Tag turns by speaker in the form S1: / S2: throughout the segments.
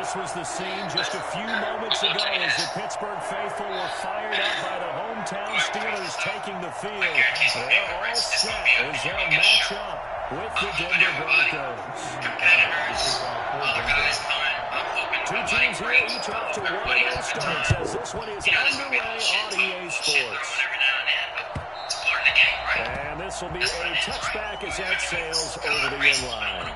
S1: This was the scene just a few moments ago as the Pittsburgh faithful were fired up by the hometown Steelers taking the field. They're all set as they'll match up with the Denver Broncos. Two teams here, each off to 1-0 starts as this one is underway on EA Sports. And this will be a touchback as that sails over the end line.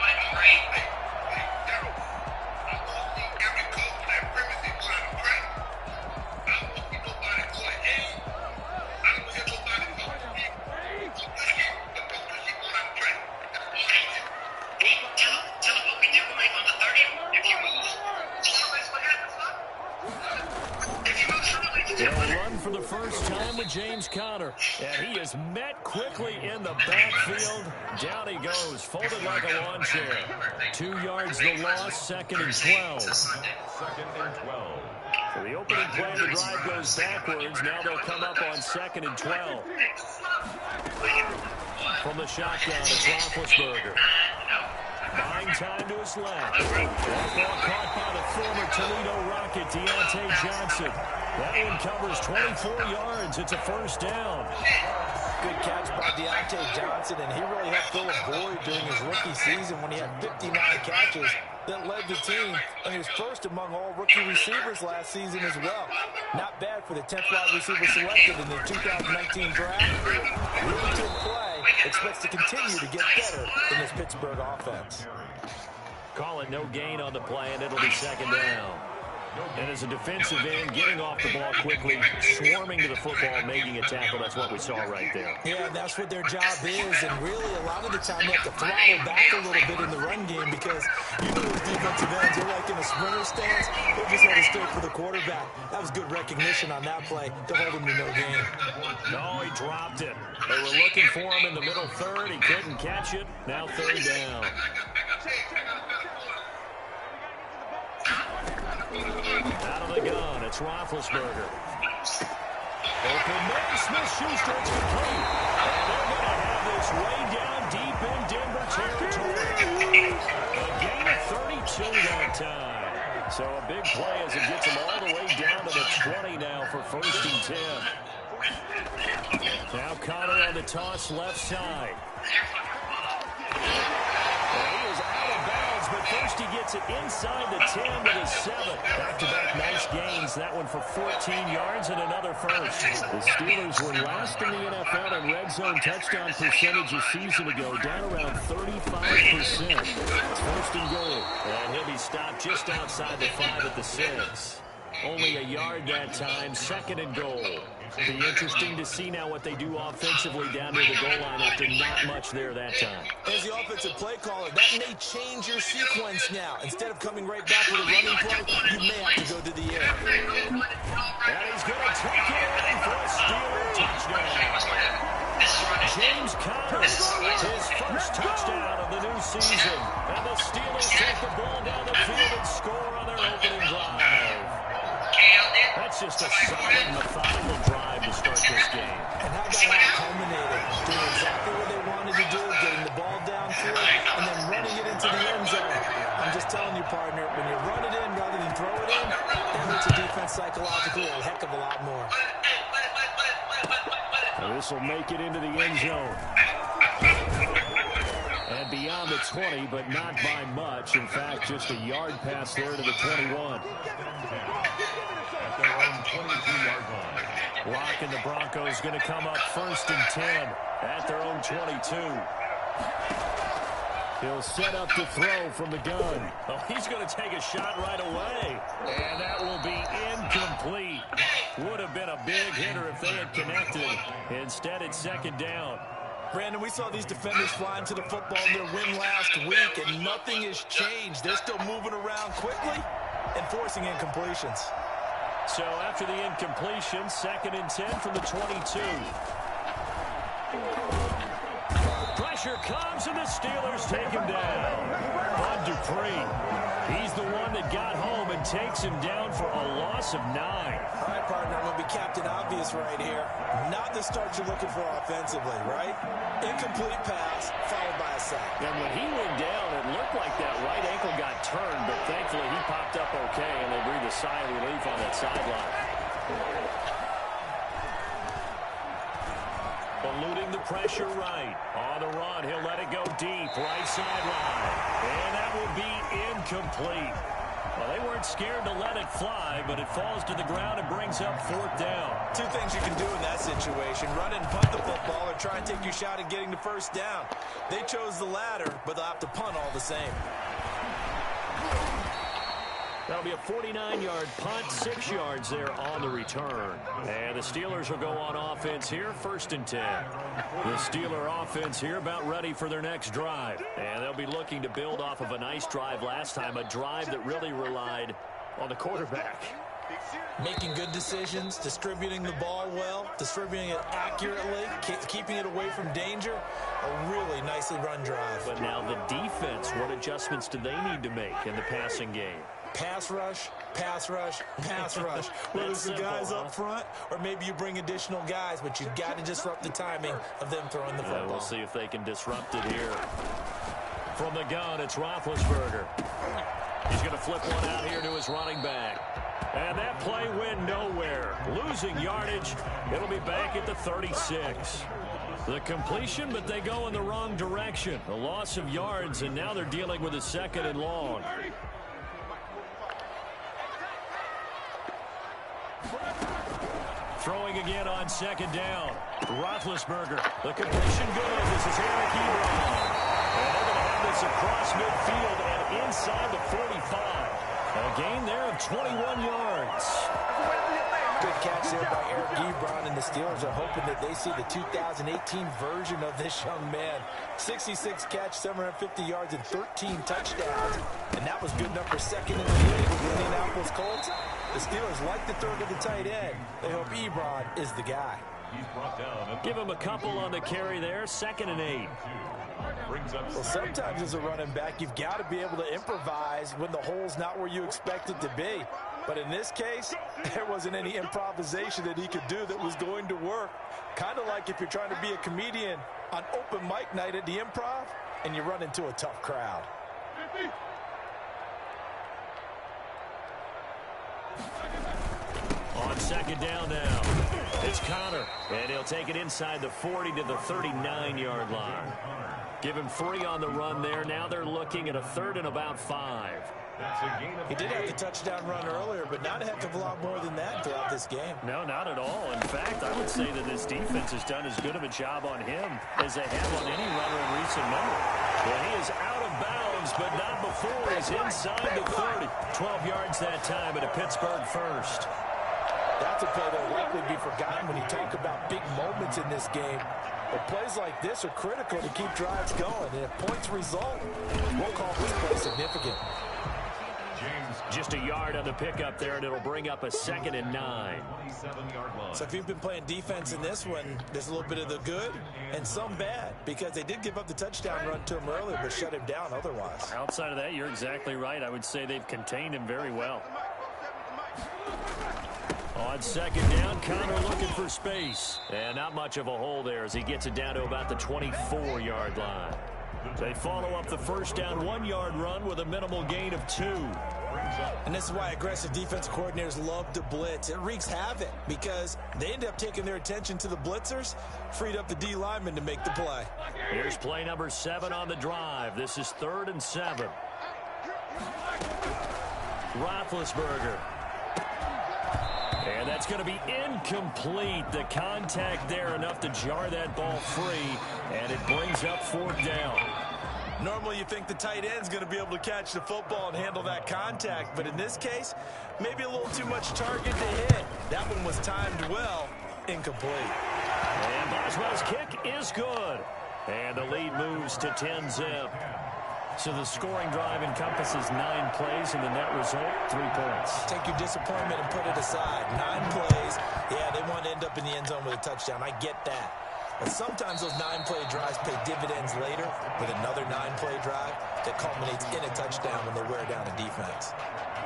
S1: James Conner, and he is met quickly in the backfield. Down he goes, folded like a lawn chair. 2 yards the loss, 2nd and 12. So the opening play of the drive goes backwards. Now they'll come up on 2nd and 12. From the shotgun, it's Roethlisberger. Buying time to his left. That ball caught by the former Toledo Rocket, Deontay Johnson. That one covers 24 yards. It's a first down.
S2: Good catch by Deontay Johnson, and he really helped fill a void during his rookie season when he had 59 catches that led the team, and he was first among all rookie receivers last season as well. Not bad for the 10th wide receiver selected in the 2019 draft. Really good play. Expects to continue to get better in this Pittsburgh offense.
S1: Call it no gain on the play, and it'll be 2nd down. And as a defensive end, getting off the ball quickly, swarming to the football, making a tackle, that's what we saw right there.
S2: Yeah, that's what their job is, and really a lot of the time you have to throttle back a little bit in the run game because you know those defensive ends are like in a sprinter stance. They just had to straight for the quarterback. That was good recognition on that play to hold him to no gain.
S1: No, he dropped it. They were looking for him in the middle third. He couldn't catch it. Now 3rd down. Out of the gun, it's Roethlisberger. Open man, Smith-Schuster, it's complete. And they're going to have this way down deep in Denver territory. A gain of 32 that time. So a big play as it gets them all the way down to the 20 now for 1st and 10. Now Conner on the toss left side. But first he gets it inside the 10 to the 7. Back-to-back nice gains. That one for 14 yards and another first. The Steelers were last in the NFL in red zone touchdown percentage a season ago, down around 35%. It's 1st and goal. And he'll be stopped just outside the 5 at the 6. Only a yard that time, 2nd and goal. Be interesting to see now what they do offensively down near the goal line after not much there that time.
S2: As the offensive play caller, that may change your sequence now. Instead of coming right back with a running play, you may have to go to the air.
S1: And he's going to take it in for a Steeler touchdown. James Conner, his first touchdown of the new season. And the Steelers take the ball down the field and score on their opening drive. That's just a solid, methodical drive to start this game.
S2: And how about how it culminated? Doing exactly what they wanted to do, getting the ball downfield, and then running it into the end zone. partner, when you run it in rather than throw it in, that hurts a defense psychologically a heck of a lot more.
S1: This will make it into the end zone. And beyond the 20, but not by much. In fact, just a yard pass there to the 21.
S3: At their own 22-yard line.
S1: Lock and the Broncos going to come up 1st and 10 at their own 22. He'll set up to throw from the gun. Oh, he's going to take a shot right away. And that will be incomplete. Would have been a big hitter if they had connected. Instead, it's 2nd down.
S2: Brandon, we saw these defenders fly into the football in their win last week, and nothing has changed. They're still moving around quickly and forcing incompletions.
S1: So after the incompletion, 2nd and 10 from the 22. Pressure comes, and the Steelers take him down. Bud Dupree, he's the one that got home and takes him down for a loss of 9.
S2: All right, partner, I'm going to be Captain Obvious right here. Not the start you're looking for offensively, right? Incomplete pass, followed by a sack.
S1: And when he went down, it looked like that right ankle got turned, but thankfully he popped up okay, and they breathed a sigh of relief on that sideline. Eluding the pressure right. On the run, he'll let it go deep, right sideline. And that will be incomplete. Well, they weren't scared to let it fly, but it falls to the ground and brings up 4th down.
S2: Two things you can do in that situation: run and punt the football, or try and take your shot at getting the 1st down. They chose the latter, but they'll have to punt all the same.
S1: That'll be a 49-yard punt, 6 yards there on the return. And the Steelers will go on offense here, 1st and 10. The Steeler offense here about ready for their next drive. And they'll be looking to build off of a nice drive last time, a drive that really relied on the quarterback.
S2: Making good decisions, distributing the ball well, distributing it accurately, keeping it away from danger. A really nicely run drive.
S1: But now the defense, what adjustments do they need to make in the passing game?
S2: Pass rush, pass rush, pass rush. Whether it's the guys up front, or maybe you bring additional guys, but you've got to disrupt the timing of them throwing the football.
S1: We'll see if they can disrupt it here. From the gun, it's Roethlisberger. He's going to flip one out here to his running back. And that play went nowhere. Losing yardage. It'll be back at the 36. The completion, but they go in the wrong direction. A loss of yards, and now they're dealing with a 2nd and long. Throwing again on 2nd down. Roethlisberger. The completion good. This is Eric Ebron. And they're going to have this across midfield and inside the 45. A gain there of 21 yards.
S2: Good catch there by Eric Ebron, and the Steelers are hoping that they see the 2018 version of this young man. 66 catch, 750 yards, and 13 touchdowns. And that was good enough for 2nd in the league with the Indianapolis Colts. The Steelers like the throw to the tight end. They hope Ebron is the guy.
S3: He's brought down.
S1: Give him a couple on the carry there. 2nd and 8.
S2: Well, sometimes as a running back, you've got to be able to improvise when the hole's not where you expect it to be. But in this case, there wasn't any improvisation that he could do that was going to work. Kind of like if you're trying to be a comedian on open mic night at the Improv and you run into a tough crowd.
S1: On 2nd down now, it's Connor, and he'll take it inside the 40 to the 39-yard line. Give him 3 on the run there. Now they're looking at a 3rd and about 5.
S2: He did have the touchdown run earlier, but not a heck of a lot more than that throughout this game.
S1: No, not at all. In fact, I would say that this defense has done as good of a job on him as they have on any runner in recent memory. Well, he is out of bounds, but not before he's inside the 30. 12 yards that time, and a Pittsburgh 1st.
S2: That's a play that will likely be forgotten when you talk about big moments in this game. But plays like this are critical to keep drives going. And if points result, we'll call this play significant.
S1: Just a yard on the pickup there, and it'll bring up a 2nd and 9.
S2: So if you've been playing defense in this one, there's a little bit of the good and some bad, because they did give up the touchdown run to him earlier, but shut him down otherwise.
S1: Outside of that, you're exactly right. I would say they've contained him very well. On 2nd down, Connor looking for space. And not much of a hole there as he gets it down to about the 24-yard line. They follow up the first down 1-yard run with a minimal gain of 2.
S2: And this is why aggressive defensive coordinators love to blitz. It wreaks havoc because they end up taking their attention to the blitzers, freed up the D lineman to make the play.
S1: Here's play number 7 on the drive. This is 3rd and 7. Roethlisberger. And that's going to be incomplete. The contact there enough to jar that ball free, and it brings up 4th down.
S2: Normally you think the tight end's going to be able to catch the football and handle that contact, but in this case, maybe a little too much target to hit. That one was timed well, incomplete.
S1: And Boswell's kick is good. And the lead moves to 10-zip. So the scoring drive encompasses 9 plays, and the net result, 3 points.
S2: Take your disappointment and put it aside. 9 plays. Yeah, they want to end up in the end zone with a touchdown. I get that. But sometimes those 9-play drives pay dividends later with another 9-play drive that culminates in a touchdown when they wear down a defense.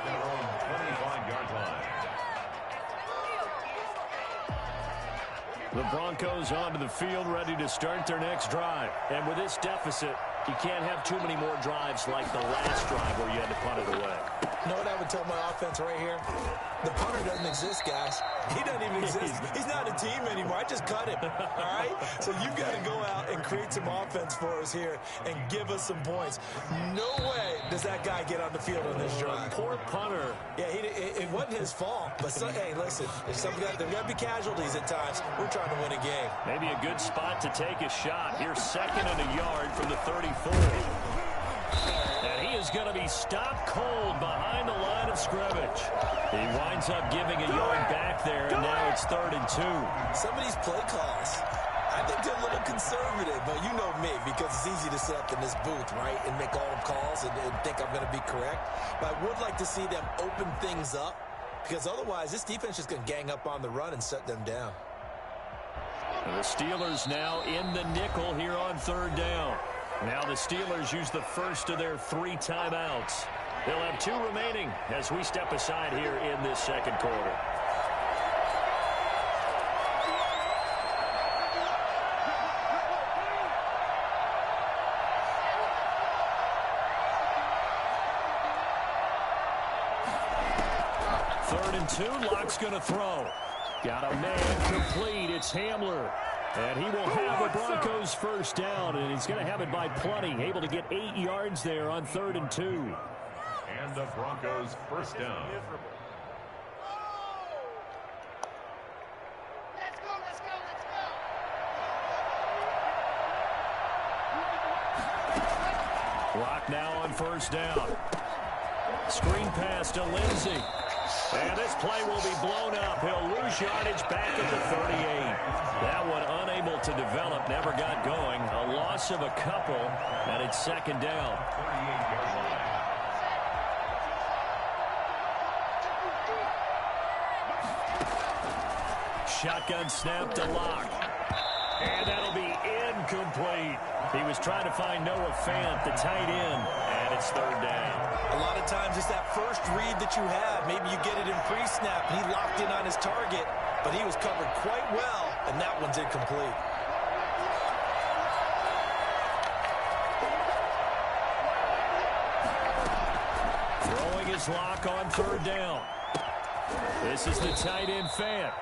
S3: Their own 25-yard line.
S1: The Broncos onto the field, ready to start their next drive. And with this deficit, you can't have too many more drives like the last drive where you had to punt it away.
S2: You know what I would tell my offense right here? The punter doesn't exist, guys. He doesn't even exist. He's not a team anymore. I just cut him, all right? So you've got to go out and create some offense for us here and give us some points. No way does that guy get on the field on this drive.
S1: Poor punter.
S2: Yeah, it wasn't his fault. But, hey, listen, there's got to be casualties at times. We're trying to win a game.
S1: Maybe a good spot to take a shot. Here's 2nd and a yard from the 34. And he is going to be stopped cold behind the line of scrimmage. He winds up giving a yard back there, and now it's 3rd and 2.
S2: Some of these play calls, I think they're a little conservative, but you know me, because it's easy to sit up in this booth, right, and make all the calls and think I'm going to be correct. But I would like to see them open things up, because otherwise this defense is going to gang up on the run and shut them down.
S1: And the Steelers now in the nickel here on 3rd down. Now the Steelers use the first of their 3 timeouts. They'll have 2 remaining as we step aside here in this second quarter. Third and 2, Locke's going to throw. Got a man complete. It's Hamler. And he will have the Broncos first down, and he's going to have it by plenty. Able to get 8 yards there on 3rd and 2.
S3: And the Broncos first down.
S1: Lock now on first down. Screen pass to Lindsey. And this play will be blown up. He'll lose yardage back at the 38. That one unable to develop, never got going. A loss of a couple, and it's 2nd down.
S3: 38-yard line.
S1: Shotgun snap to Locke. And that'll be incomplete. He was trying to find Noah Fant, the tight end, and it's 3rd down.
S2: A lot of times it's that first read that you have. Maybe you get it in pre-snap, and he locked in on his target, but he was covered quite well, and that one's incomplete.
S1: Throwing his Lock on 3rd down. This is the tight end Fant.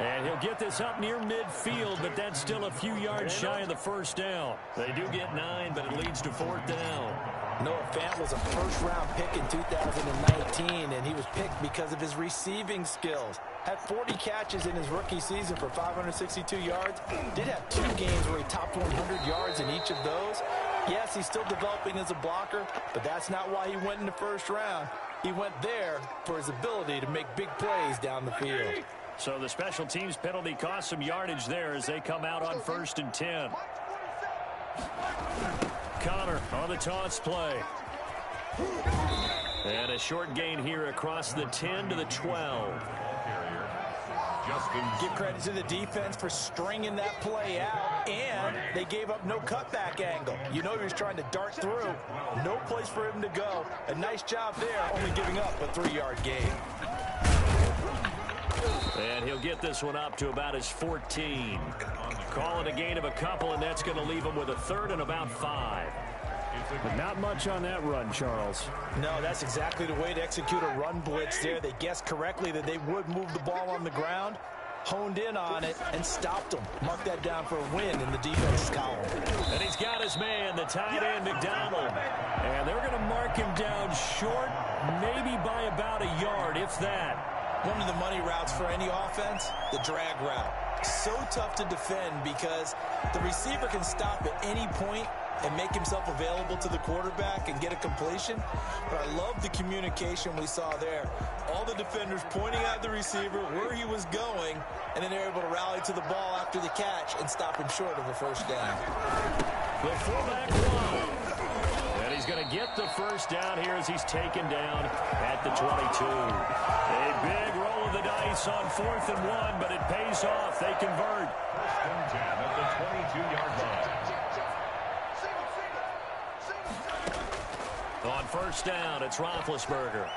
S1: And he'll get this up near midfield, but that's still a few yards shy of the first down. They do get 9, but it leads to 4th down.
S2: Noah Fant was a first-round pick in 2019, and he was picked because of his receiving skills. Had 40 catches in his rookie season for 562 yards. Did have 2 games where he topped 100 yards in each of those. Yes, he's still developing as a blocker, but that's not why he went in the first round. He went there for his ability to make big plays down the field.
S1: So the special teams penalty cost some yardage there as they come out on 1st and 10. Connor on the taunts play. And a short gain here across the 10 to the 12.
S2: Give credit to the defense for stringing that play out, and they gave up no cutback angle. You know he was trying to dart through. No place for him to go. A nice job there, only giving up a 3-yard gain.
S1: And he'll get this one up to about his 14. Call it a gain of a couple, and that's going to leave him with a 3rd and about 5. But not much on that run, Charles.
S2: No, that's exactly the way to execute a run blitz there. They guessed correctly that they would move the ball on the ground, honed in on it, and stopped them. Mark that down for a win in the defense column.
S1: And he's got his man, the tight end, McDonald. And they're going to mark him down short, maybe by about a yard, if that.
S2: One of the money routes for any offense, the drag route. So tough to defend because the receiver can stop at any point and make himself available to the quarterback and get a completion. But I love the communication we saw there. All the defenders pointing at the receiver where he was going, and then they're able to rally to the ball after the catch and stop him short of a first down.
S1: The fullback run. And he's going to get the first down here as he's taken down at the 22. A big roll of the dice on 4th and 1, but it pays off. They convert.
S3: 1st and 10 at the 22-yard line.
S1: On first down, it's Roethlisberger.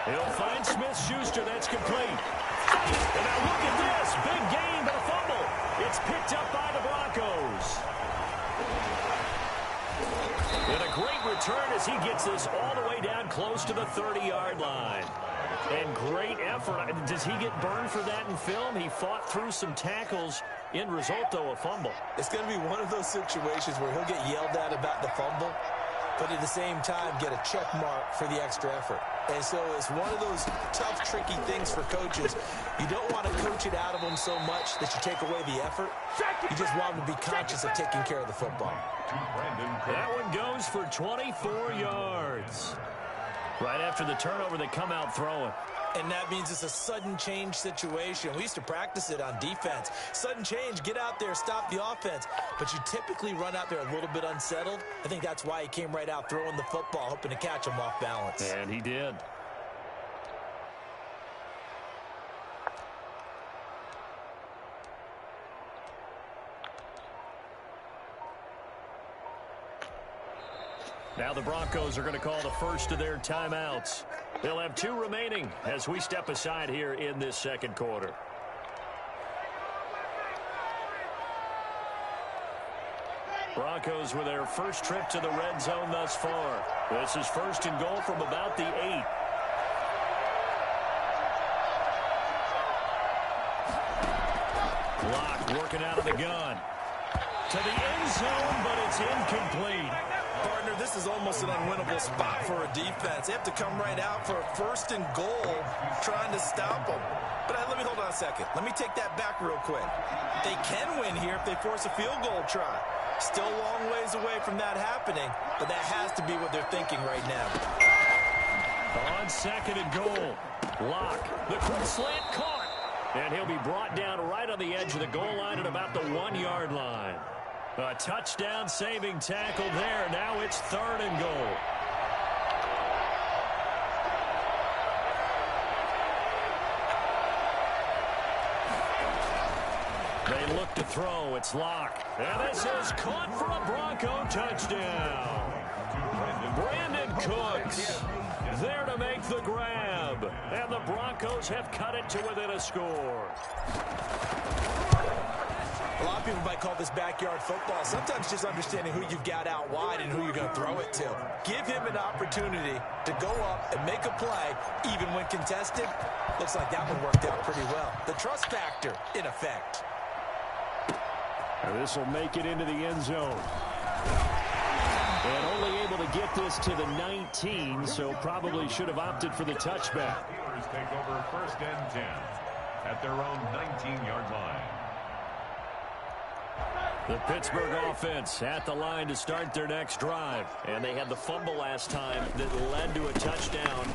S1: He'll find Smith-Schuster. That's complete. And now look at this. Big gain, but a fumble. It's picked up by the Broncos. And a great return as he gets this all the way down close to the 30-yard line. And great effort. Does he get burned for that in film? He fought through some tackles. End result, though, a fumble.
S2: It's going to be one of those situations where he'll get yelled at about the fumble, but at the same time get a check mark for the extra effort. And so it's one of those tough, tricky things for coaches. You don't want to coach it out of them so much that you take away the effort. You just want them to be conscious of taking care of the football.
S1: That one goes for 24 yards. Right after the turnover, they come out throwing.
S2: And that means it's a sudden change situation. We used to practice it on defense. Sudden change, get out there, stop the offense. But you typically run out there a little bit unsettled. I think that's why he came right out throwing the football, hoping to catch him off balance.
S1: And he did. Now the Broncos are going to call the first of their timeouts. They'll have 2 remaining as we step aside here in this second quarter. Broncos with their first trip to the red zone thus far. This is 1st and goal from about the 8. Locke working out of the gun. To the end zone, but it's incomplete.
S2: Partner, this is almost an unwinnable spot for a defense. They have to come right out for a 1st and goal, trying to stop them. But let me hold on a second. Let me take that back real quick. They can win here if they force a field goal try. Still a long ways away from that happening, but that has to be what they're thinking right now.
S1: On 2nd and goal, Locke, the quick slant caught. And he'll be brought down right on the edge of the goal line at about the 1-yard line. A touchdown saving tackle there. Now it's 3rd and goal. They look to throw. It's Locke. And this is caught for a Bronco touchdown. Brandon Cooks there to make the grab. And the Broncos have cut it to within a score.
S2: A lot of people might call this backyard football. Sometimes just understanding who you've got out wide and who you're going to throw it to. Give him an opportunity to go up and make a play, even when contested. Looks like that one worked out pretty well. The trust factor in effect.
S1: This will make it into the end zone. And only able to get this to the 19, so probably should have opted for the touchback.
S3: Steelers take over 1st and 10 at their own 19-yard line.
S1: The Pittsburgh offense at the line to start their next drive. And they had the fumble last time that led to a touchdown.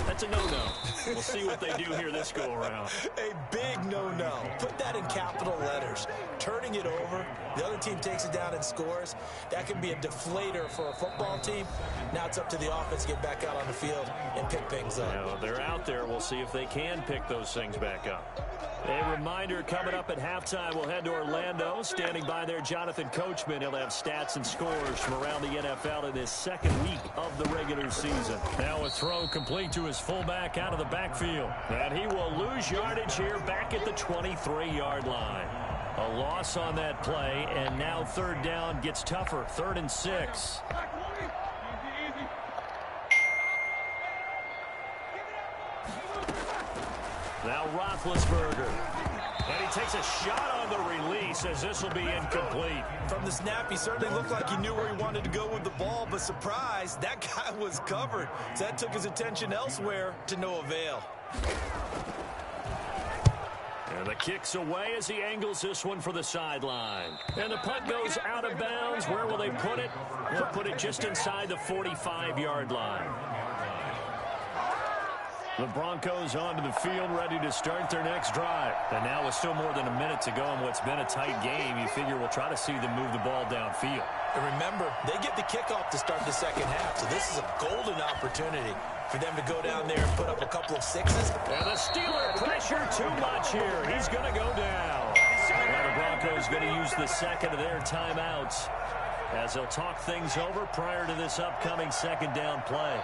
S1: That's a no-no. We'll see what they do here this go-around.
S2: A big no-no. Put that in capital letters. Turning it over, the other team takes it down and scores. That can be a deflator for a football team. Now it's up to the offense to get back out on the field and pick things up.
S1: Now, they're out there. We'll see if they can pick those things back up. A reminder, coming up at halftime, we'll head to Orlando. Standing by there, Jonathan Coachman. He'll have stats and scores from around the NFL in his second week of the regular season. Now a throw complete to his fullback out of the backfield. And he will lose yardage here back at the 23-yard line. A loss on that play, and now third down gets tougher. 3rd and 6. Now Roethlisberger. And he takes a shot on the release as this will be incomplete.
S2: From the snap, he certainly looked like he knew where he wanted to go with the ball, but surprise, that guy was covered. So that took his attention elsewhere to no avail.
S1: And the kick's away as he angles this one for the sideline. And the punt goes out of bounds. Where will they put it? They'll put it just inside the 45-yard line. The Broncos onto the field, ready to start their next drive. And now with still more than a minute to go in what's been a tight game, you figure we'll try to see them move the ball downfield.
S2: And remember, they get the kickoff to start the second half, so this is a golden opportunity for them to go down there and put up a couple of sixes.
S1: And the Steeler pressure too much here. He's going to go down. Now the Broncos going to use the second of their timeouts as they'll talk things over prior to this upcoming second down play.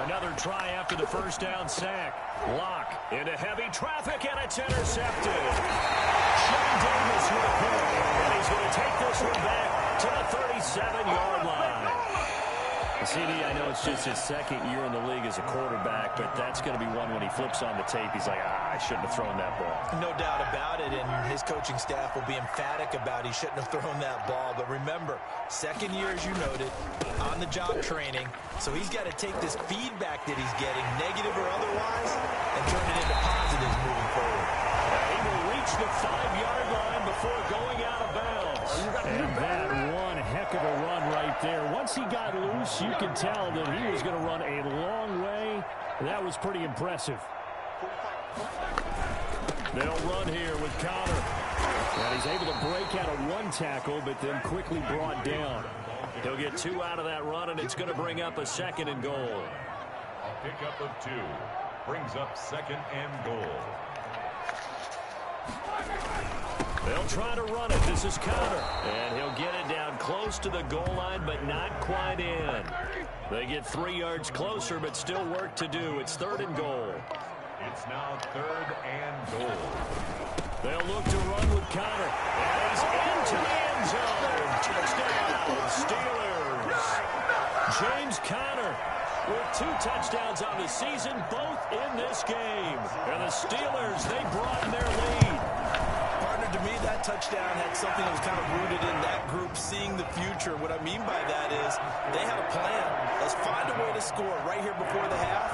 S1: Another try after the first down sack. Lock into heavy traffic, and it's intercepted. Sean Davis with a pick, and he's going to take this one back to the 37-yard line. CD, I know it's just his second year in the league as a quarterback, but that's going to be one when he flips on the tape. He's like, I shouldn't have thrown that ball.
S2: No doubt about it, and his coaching staff will be emphatic about he shouldn't have thrown that ball. But remember, second year, as you noted, on-the-job training, so he's got to take this feedback that he's getting, negative or otherwise, and turn it into positives moving forward.
S1: He will reach the 5-yard line before going out of bounds. And that one heck of a run right there. Once he got loose, you can tell that he was going to run a long way. That was pretty impressive. They'll run here with Conner. And he's able to break out of one tackle, but then quickly brought down. He'll get 2 out of that run, and it's going to bring up a 2nd and goal.
S3: A pickup of 2 brings up 2nd and goal.
S1: They'll try to run it. This is Conner. And he'll get it down close to the goal line, but not quite in. They get 3 yards closer, but still work to do. It's 3rd and goal.
S3: It's now 3rd and goal.
S1: They'll look to run with Conner. And he's into the end zone. Touchdown, Steelers. James Conner with 2 touchdowns on the season, both in this game. And the Steelers, they broaden their lead.
S2: Partner, to me, that touchdown had something that was kind of rooted in that group seeing the future. What I mean by that is they have a plan. Let's find a way to score right here before the half,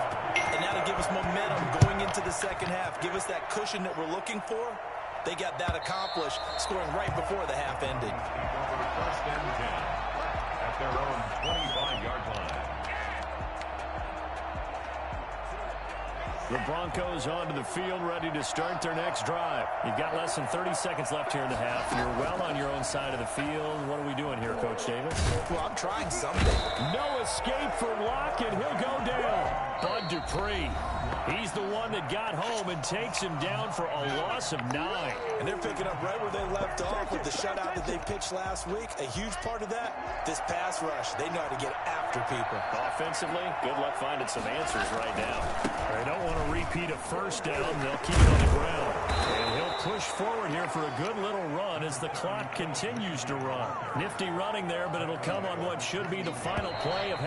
S2: and now to give us momentum going into the second half, give us that cushion that we're looking for. They got that accomplished, scoring right before the half ended.
S3: First and 10 at their own 25-yard line.
S1: The Broncos onto the field, ready to start their next drive. You've got less than 30 seconds left here in the half. You're well on your own side of the field. What are we doing here, Coach Davis?
S2: Well, I'm trying something.
S1: No escape for Locke, and he'll go down. Bud Dupree. He's the one that got home and takes him down for a loss of 9.
S2: And they're picking up right where they left off with the shutout that they pitched last week. A huge part of that, this pass rush. They know how to get after people.
S1: Offensively, good luck finding some answers right now. They don't want to repeat a first down. They'll keep it on the ground. And he'll push forward here for a good little run as the clock continues to run. Nifty running there, but it'll come on what should be the final play of